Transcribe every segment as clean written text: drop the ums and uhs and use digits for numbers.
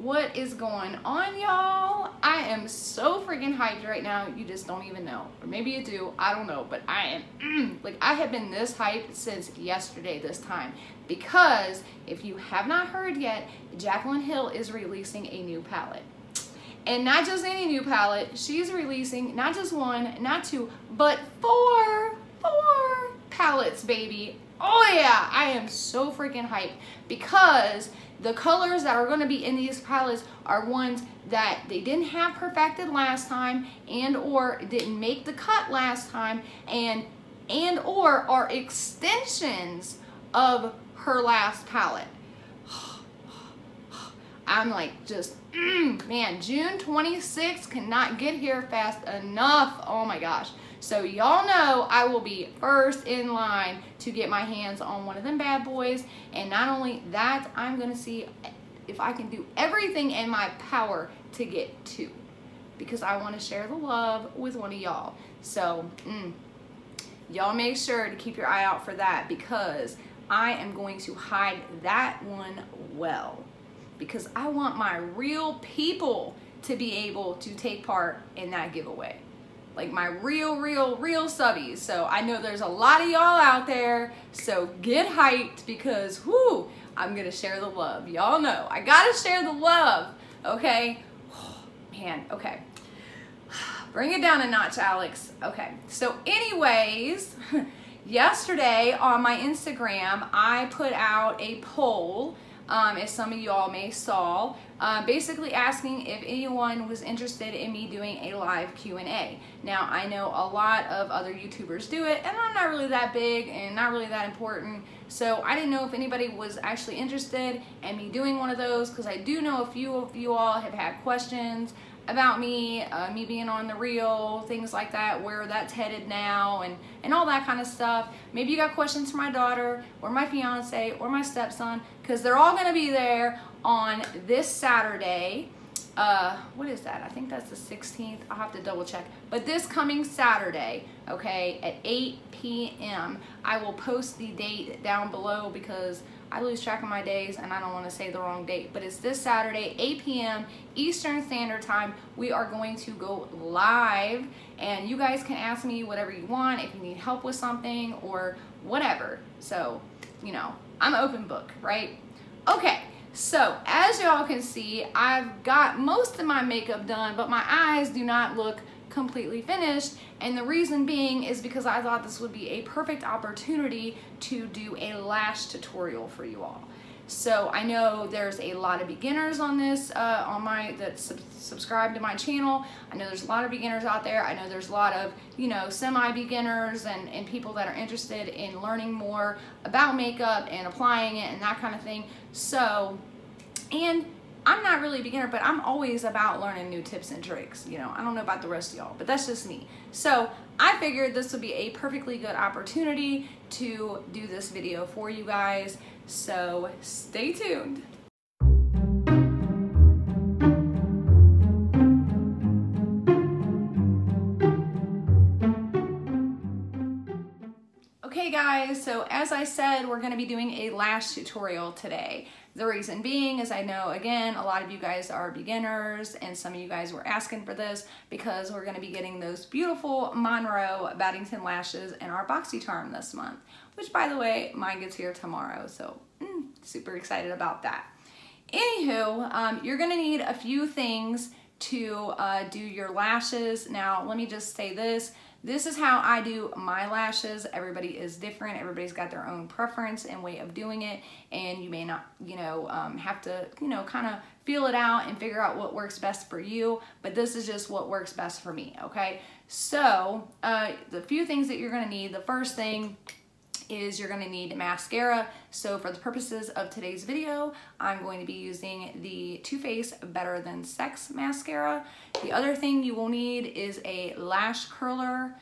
What is going on, y'all? I am so freaking hyped right now. You just don't even know. Or maybe you do. I don't know. But I am, like, I have been this hyped since yesterday this time. Because if you have not heard yet, Jaclyn Hill is releasing a new palette. And not just any new palette. She's releasing not just one, not two, but four palettes, baby. Oh yeah, I am so freaking hyped because the colors that are going to be in these palettes are ones that they didn't have perfected last time and or didn't make the cut last time and or are extensions of her last palette. I'm like just, man, June 26th cannot get here fast enough. Oh my gosh. So y'all know I will be first in line to get my hands on one of them bad boys. And not only that, I'm gonna see if I can do everything in my power to get two, because I wanna share the love with one of y'all. So y'all make sure to keep your eye out for that, because I am going to hide that one well, because I want my real people to be able to take part in that giveaway. Like my real subbies. So I know there's a lot of y'all out there, so get hyped because whoo, I'm gonna share the love. Y'all know I gotta share the love, okay? Oh, man, okay. Bring it down a notch, Alex. Okay, so anyways, yesterday on my Instagram, I put out a poll, as some of y'all may saw, basically asking if anyone was interested in me doing a live Q&A. Now, I know a lot of other YouTubers do it, and I'm not really that big and not really that important, so I didn't know if anybody was actually interested in me doing one of those, because I do know a few of you all have had questions about me, me being on the reel, things like that, where that's headed now, and all that kind of stuff. Maybe you got questions for my daughter, or my fiance, or my stepson, because they're all gonna be there on this Saturday. What is that? I think that's the 16th. I'll have to double check. But this coming Saturday, okay, at 8 p.m. I will post the date down below because I lose track of my days and I don't want to say the wrong date. But it's this Saturday, 8 p.m. Eastern Standard Time. We are going to go live, and you guys can ask me whatever you want if you need help with something or whatever. So, you know, I'm an open book, right? Okay. So, as y'all can see, I've got most of my makeup done, but my eyes do not look completely finished, and the reason being is because I thought this would be a perfect opportunity to do a lash tutorial for you all. So I know there's a lot of beginners on this, that subscribe to my channel. I know there's a lot of beginners out there. I know there's a lot of, you know, semi-beginners and people that are interested in learning more about makeup and applying it and that kind of thing. So, and I'm not really a beginner, but I'm always about learning new tips and tricks. You know, I don't know about the rest of y'all, but that's just me. So I figured this would be a perfectly good opportunity to do this video for you guys. So stay tuned. Okay guys, so as I said, we're going to be doing a lash tutorial today. The reason being is I know, again, a lot of you guys are beginners and some of you guys were asking for this because we're going to be getting those beautiful Monroe Baddington lashes in our BoxyCharm this month, which by the way, mine gets here tomorrow, so super excited about that. Anywho, you're going to need a few things to do your lashes. Now, let me just say this. This is how I do my lashes. Everybody is different. Everybody's got their own preference and way of doing it. And you may not, you know, have to, you know, kind of feel it out and figure out what works best for you. But this is just what works best for me, okay? So, the few things that you're going to need, the first thing is you're going to need mascara. So for the purposes of today's video, I'm going to be using the Too Faced Better Than Sex mascara. The other thing you will need is a lash curler.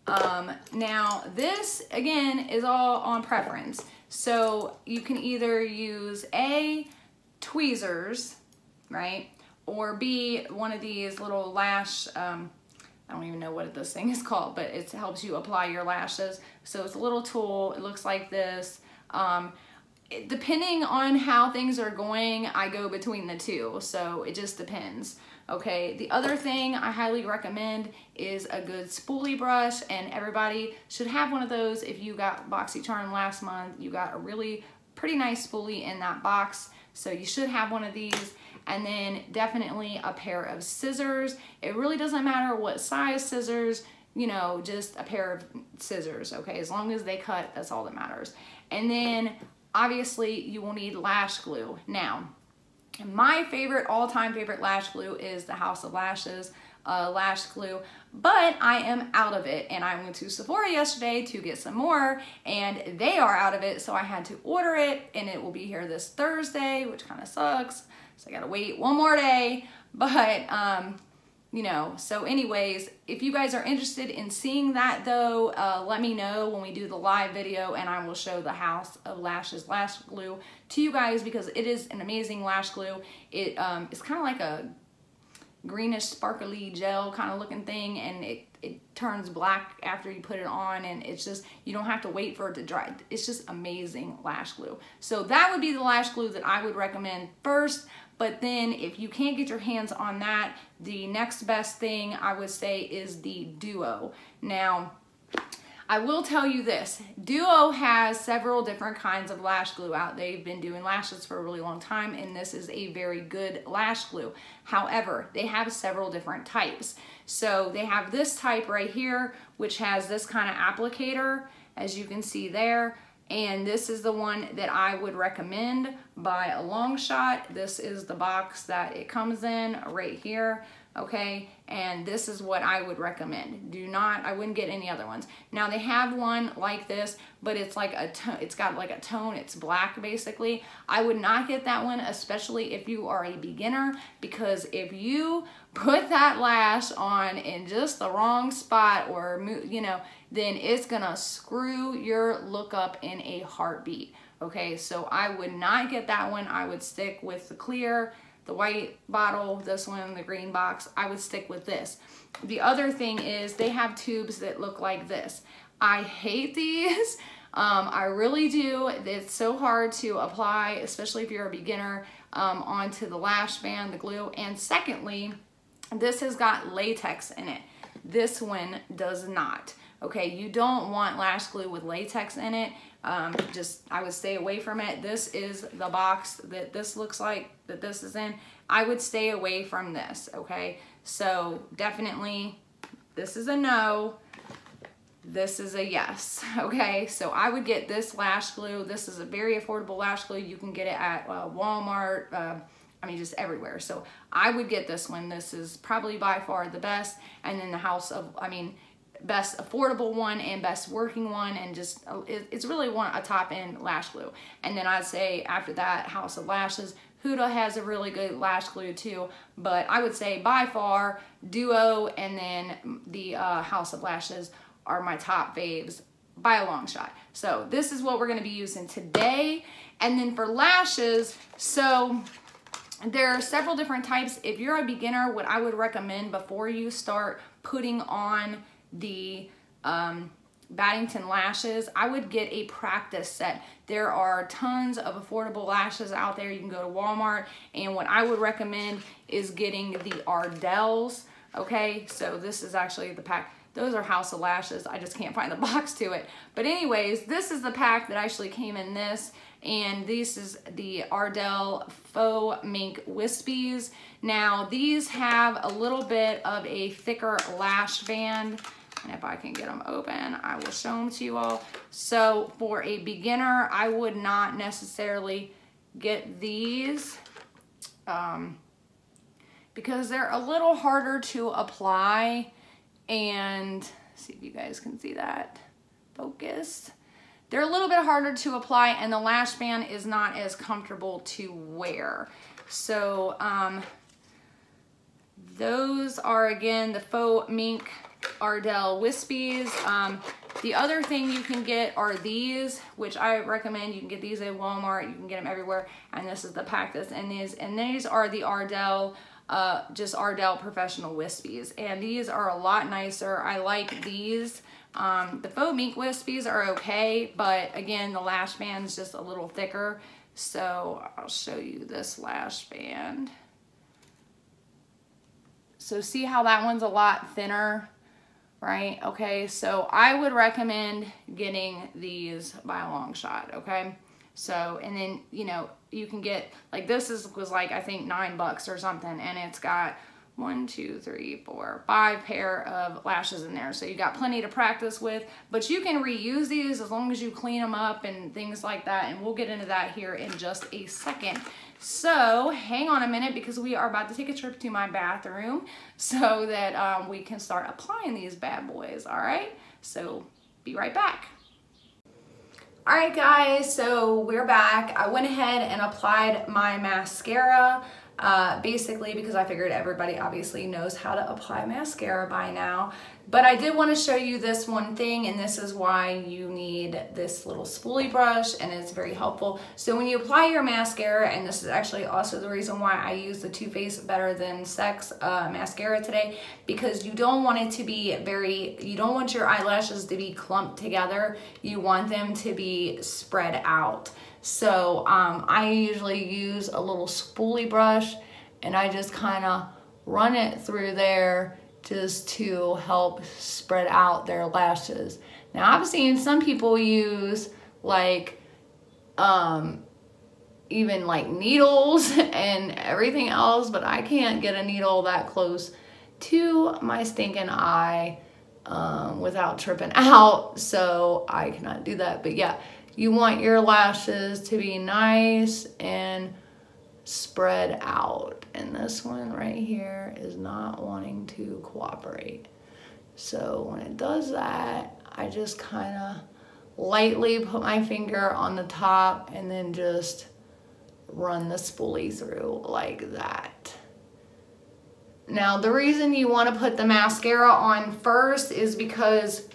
Now this, again, is all on preference. So you can either use A, tweezers, right? Or B, one of these little lash, I don't even know what this thing is called, but it helps you apply your lashes. So it's a little tool. It looks like this. depending on how things are going, I go between the two, so it just depends. Okay, the other thing I highly recommend is a good spoolie brush, and everybody should have one of those. If you got BoxyCharm last month, you got a really pretty nice spoolie in that box, so you should have one of these. And then definitely a pair of scissors. It really doesn't matter what size scissors, you know, just a pair of scissors, okay? As long as they cut, that's all that matters. And then obviously you will need lash glue. Now, my favorite, all-time favorite lash glue is the House of Lashes lash glue, but I am out of it, and I went to Sephora yesterday to get some more, and they are out of it, so I had to order it, and it will be here this Thursday, which kind of sucks, so I gotta wait one more day. But you know, so anyways, if you guys are interested in seeing that though, let me know when we do the live video, and I will show the House of Lashes lash glue to you guys, because it is an amazing lash glue. It it's kind of like a greenish sparkly gel kind of looking thing, and it turns black after you put it on, and it's just, you don't have to wait for it to dry. It's just amazing lash glue. So that would be the lash glue that I would recommend first. But then if you can't get your hands on that, the next best thing I would say is the Duo. Now, I will tell you this, Duo has several different kinds of lash glue out. They've been doing lashes for a really long time, and this is a very good lash glue. However, they have several different types. So they have this type right here, which has this kind of applicator, as you can see there. And this is the one that I would recommend by a long shot. This is the box that it comes in right here, okay? And this is what I would recommend. I wouldn't get any other ones. Now they have one like this, but it's like it's got like a tone, it's black basically. I would not get that one, especially if you are a beginner, because if you put that lash on in just the wrong spot, or you know, then it's gonna screw your look up in a heartbeat. Okay, so I would not get that one. I would stick with the clear, the white bottle, this one, the green box. I would stick with this. The other thing is they have tubes that look like this. I hate these. I really do. It's so hard to apply, especially if you're a beginner, onto the lash band, the glue. And secondly, this has got latex in it. This one does not. Okay, you don't want lash glue with latex in it. I would stay away from it. This is the box that this looks like, that this is in. I would stay away from this, okay? So definitely, this is a no. This is a yes, okay? So I would get this lash glue. This is a very affordable lash glue. You can get it at Walmart, I mean, just everywhere. So I would get this one. This is probably by far the best. And then the best affordable one and best working one, and just it's really a top-end lash glue. And then I'd say after that, House of Lashes. Huda has a really good lash glue too, but I would say by far Duo and then the House of Lashes are my top faves by a long shot. So this is what we're going to be using today. And then for lashes, so there are several different types. If you're a beginner, what I would recommend before you start putting on the Battington lashes, I would get a practice set. There are tons of affordable lashes out there. You can go to Walmart, and what I would recommend is getting the Ardells, okay? So this is actually the pack. Those are House of Lashes. I just can't find the box to it. But anyways, this is the pack that actually came in this, and this is the Ardell Faux Mink Wispies. Now, these have a little bit of a thicker lash band, and if I can get them open, I will show them to you all. So for a beginner, I would not necessarily get these because they're a little harder to apply. And see if you guys can see that. Focus. They're a little bit harder to apply, and the lash band is not as comfortable to wear. So those are, again, the Faux Mink Ardell Wispies. The other thing you can get are these, which I recommend. You can get these at Walmart. You can get them everywhere. And this is the pack that's in these. And these are the Ardell, just Ardell Professional Wispies. And these are a lot nicer. I like these The faux mink wispies are okay, but again, the lash band is just a little thicker. So I'll show you this lash band. So see how that one's a lot thinner, right? Okay, so I would recommend getting these by a long shot, okay? So, and then, you know, you can get, like this was like, I think $9 or something, and it's got 1, 2, 3, 4, 5 pair of lashes in there. So you got plenty to practice with, but you can reuse these as long as you clean them up and things like that. And we'll get into that here in just a second. So hang on a minute, because we are about to take a trip to my bathroom so that we can start applying these bad boys. All right, so be right back. All right guys, so we're back. I went ahead and applied my mascara. Basically because I figured everybody obviously knows how to apply mascara by now, but I did want to show you this one thing, and this is why you need this little spoolie brush, and it's very helpful. So when you apply your mascara, and this is actually also the reason why I use the Too Faced Better Than Sex mascara today, because you don't want it to be you don't want your eyelashes to be clumped together. You want them to be spread out. So I usually use a little spoolie brush, and I just kind of run it through there just to help spread out their lashes. Now I've seen some people use like even like needles and everything else, but I can't get a needle that close to my stinking eye without tripping out, so I cannot do that. But yeah, you want your lashes to be nice and spread out, and this one right here is not wanting to cooperate. So when it does that, I just kind of lightly put my finger on the top and then just run the spoolie through like that. Now the reason you want to put the mascara on first is because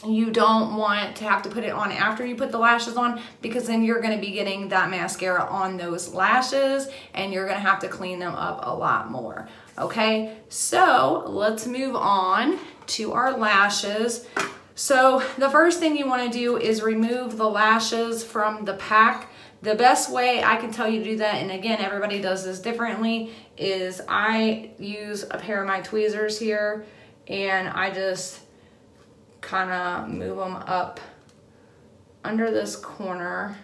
you don't want to have to put it on after you put the lashes on, because then you're going to be getting that mascara on those lashes and you're going to have to clean them up a lot more. Okay, so let's move on to our lashes. So the first thing you want to do is remove the lashes from the pack. The best way I can tell you to do that, and again, everybody does this differently, is I use a pair of my tweezers here, and I just kind of move them up under this corner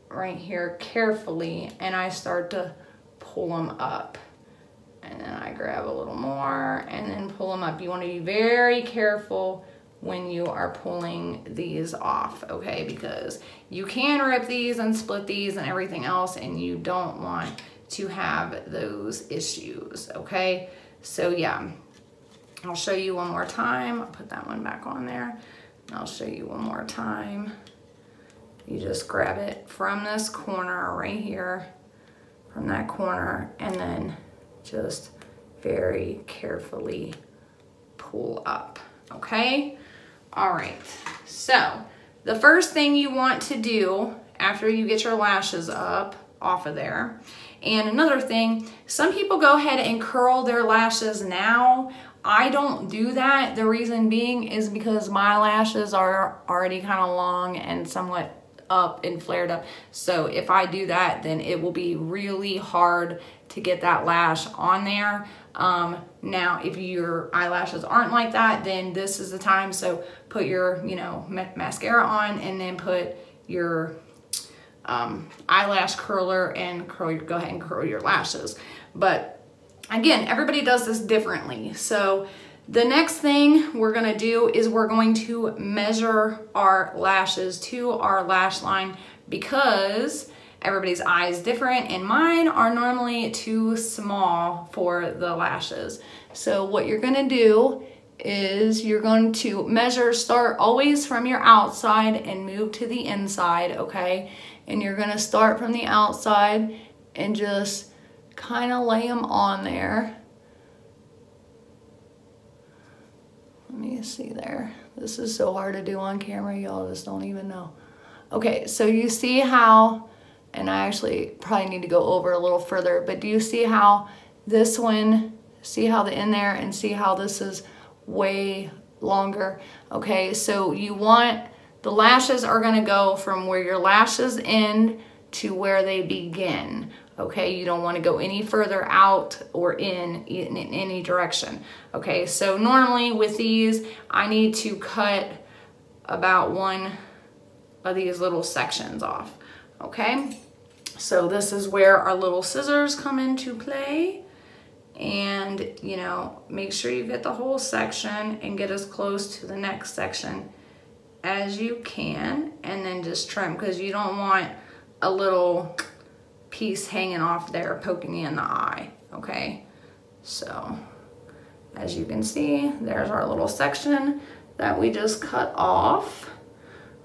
right here carefully, and I start to pull them up, and then I grab a little more and then pull them up. You want to be very careful when you are pulling these off, okay, because you can rip these and split these and everything else, and you don't want to have those issues, okay? So yeah, I'll show you one more time. I'll put that one back on there. And I'll show you one more time. You just grab it from this corner right here, from that corner, and then just very carefully pull up, okay? All right, so the first thing you want to do after you get your lashes up off of there, and another thing, some people go ahead and curl their lashes now. I don't do that. The reason being is because my lashes are already kind of long and somewhat up and flared up. So if I do that, then it will be really hard to get that lash on there. Now, if your eyelashes aren't like that, then this is the time. So put your, you know, mascara on, and then put your eyelash curler and go ahead and curl your lashes. But again, everybody does this differently. So the next thing we're gonna do is we're going to measure our lashes to our lash line, because everybody's eye is different, and mine are normally too small for the lashes. So what you're gonna do is you're going to measure, start always from your outside and move to the inside, okay? And you're gonna start from the outside and just kind of lay them on there. Let me see there. This is so hard to do on camera, y'all just don't even know. Okay, so you see how, and I actually probably need to go over a little further, but do you see how this one, see how the in there, and see how this is way longer. Okay, so you want, the lashes are gonna go from where your lashes end to where they begin. Okay, you don't want to go any further out or in any direction. Okay, so normally with these, I need to cut about one of these little sections off. Okay, so this is where our little scissors come into play. And, you know, make sure you get the whole section and get as close to the next section as you can, and then just trim, because you don't want a little piece hanging off there poking you in the eye. Okay, so as you can see, there's our little section that we just cut off.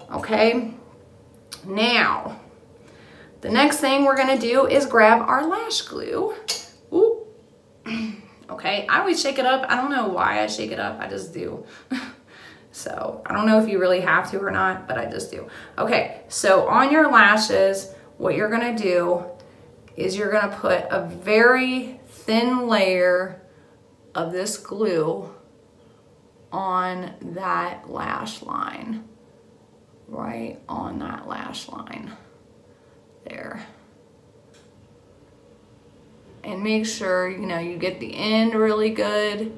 Okay, now the next thing we're gonna do is grab our lash glue. Ooh. Okay, I always shake it up. I don't know why I shake it up, I just do. So I don't know if you really have to or not, but I just do. Okay, so on your lashes, what you're gonna do is you're gonna put a very thin layer of this glue on that lash line, right on that lash line there. And make sure, you know, you get the end really good.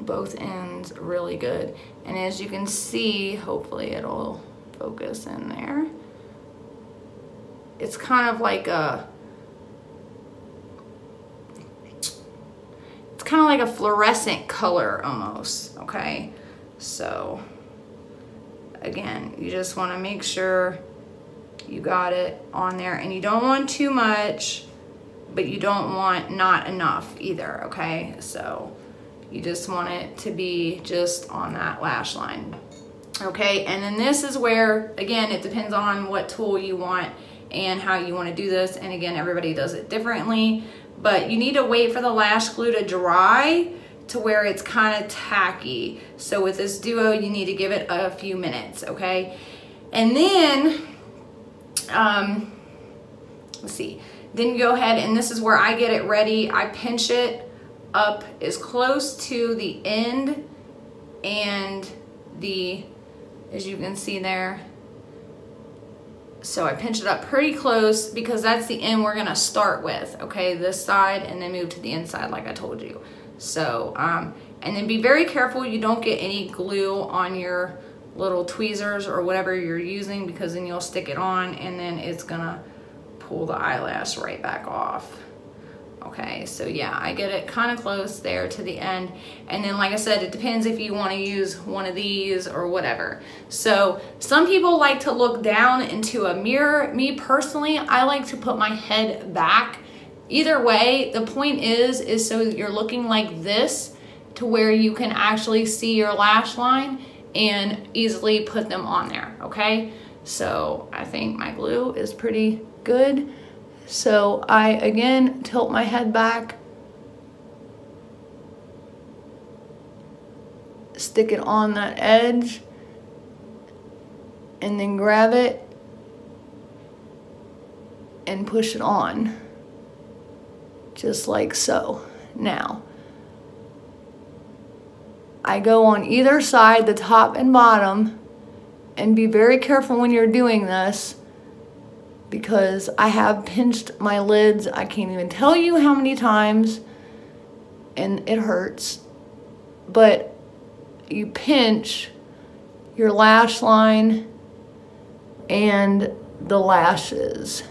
Both ends really good. And as you can see, hopefully it'll focus in there. It's kind of like a, it's kind of like a fluorescent color almost, okay? So again, you just want to make sure you got it on there, and you don't want too much, but you don't want not enough either, okay? So you just want it to be just on that lash line. Okay, and then this is where, again, it depends on what tool you want and how you want to do this. And again, everybody does it differently, but you need to wait for the lash glue to dry to where it's kind of tacky. So with this duo, you need to give it a few minutes, okay? And then, let's see, then you go ahead, and this is where I get it ready. I pinch it up as close to the end and the, as you can see there. So I pinch it up pretty close because that's the end we're gonna start with, okay? This side, and then move to the inside like I told you. So, and then be very careful you don't get any glue on your little tweezers or whatever you're using, because then you'll stick it on and then it's gonna pull the eyelash right back off. Okay, so yeah, I get it kind of close there to the end. And then like I said, it depends if you want to use one of these or whatever. So some people like to look down into a mirror. Me personally, I like to put my head back. Either way, the point is so you're looking like this to where you can actually see your lash line and easily put them on there, okay? So I think my glue is pretty good. So I, again, tilt my head back, stick it on that edge, and then grab it and push it on, just like so. Now, I go on either side, the top and bottom, and be very careful when you're doing this, because I have pinched my lids. I can't even tell you how many times, and it hurts. But you pinch your lash line and the lashes.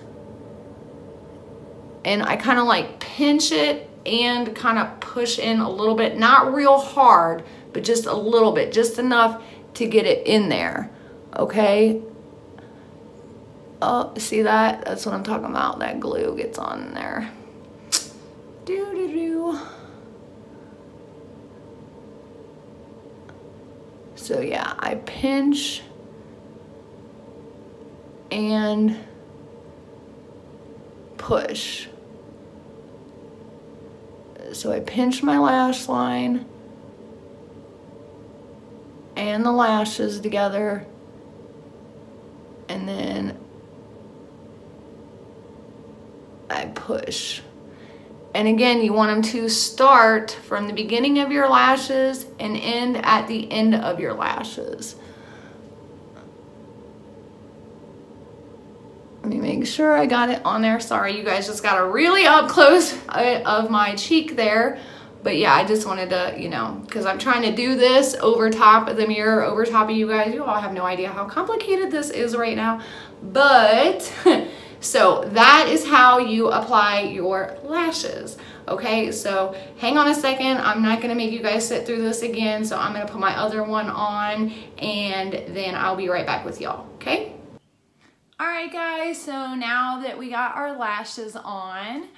And I kind of like pinch it and kind of push in a little bit, not real hard, but just a little bit, just enough to get it in there, okay? Oh, see that? That's what I'm talking about. That glue gets on there. Doo-doo-doo. So yeah, I pinch and push. So I pinch my lash line and the lashes together, and then I push. And again, you want them to start from the beginning of your lashes and end at the end of your lashes. Let me make sure I got it on there. Sorry, you guys just got a really up close of my cheek there. But yeah, I just wanted to, you know, because I'm trying to do this over top of the mirror, over top of you guys. You all have no idea how complicated this is right now. But, so that is how you apply your lashes. Okay, so hang on a second. I'm not gonna make you guys sit through this again. So I'm gonna put my other one on and then I'll be right back with y'all, okay? All right guys, so now that we got our lashes on,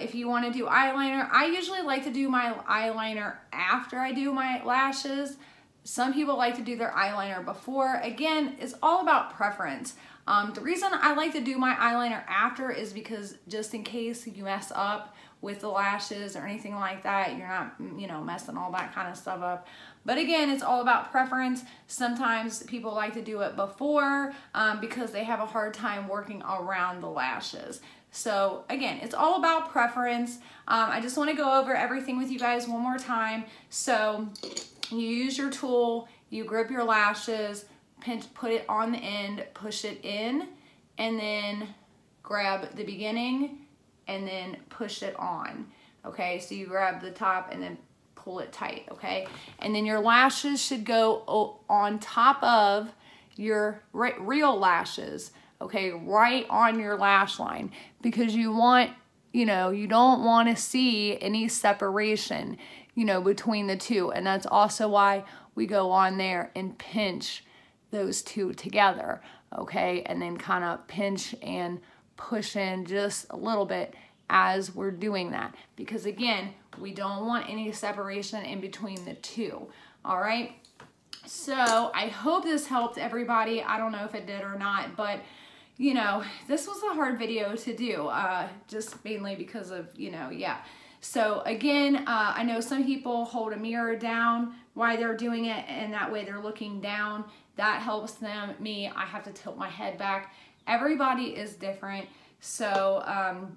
if you want to do eyeliner, I usually like to do my eyeliner after I do my lashes. Some people like to do their eyeliner before. Again, it's all about preference. The reason I like to do my eyeliner after is because just in case you mess up with the lashes or anything like that, you're not, you know, messing all that kind of stuff up. But again, it's all about preference. Sometimes people like to do it before because they have a hard time working around the lashes. So again, it's all about preference. I just want to go over everything with you guys one more time. So you use your tool, you grip your lashes, pinch, put it on the end, push it in, and then grab the beginning and then push it on. Okay, so you grab the top and then pull it tight, okay? And then your lashes should go on top of your real lashes, okay, right on your lash line, because you want, you know, you don't want to see any separation, you know, between the two. And that's also why we go on there and pinch those two together, okay? And then kind of pinch and push in just a little bit as we're doing that, because again, we don't want any separation in between the two. All right, so I hope this helped everybody. I don't know if it did or not, but you know, this was a hard video to do, just mainly because of, you know, yeah. So again, I know some people hold a mirror down while they're doing it, and that way they're looking down. That helps them. Me, I have to tilt my head back. Everybody is different. So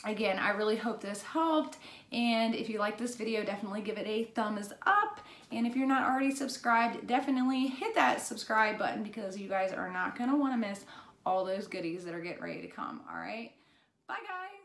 again, I really hope this helped. And if you like this video, definitely give it a thumbs up. And if you're not already subscribed, definitely hit that subscribe button, because you guys are not going to want to miss all those goodies that are getting ready to come. All right. Bye, guys.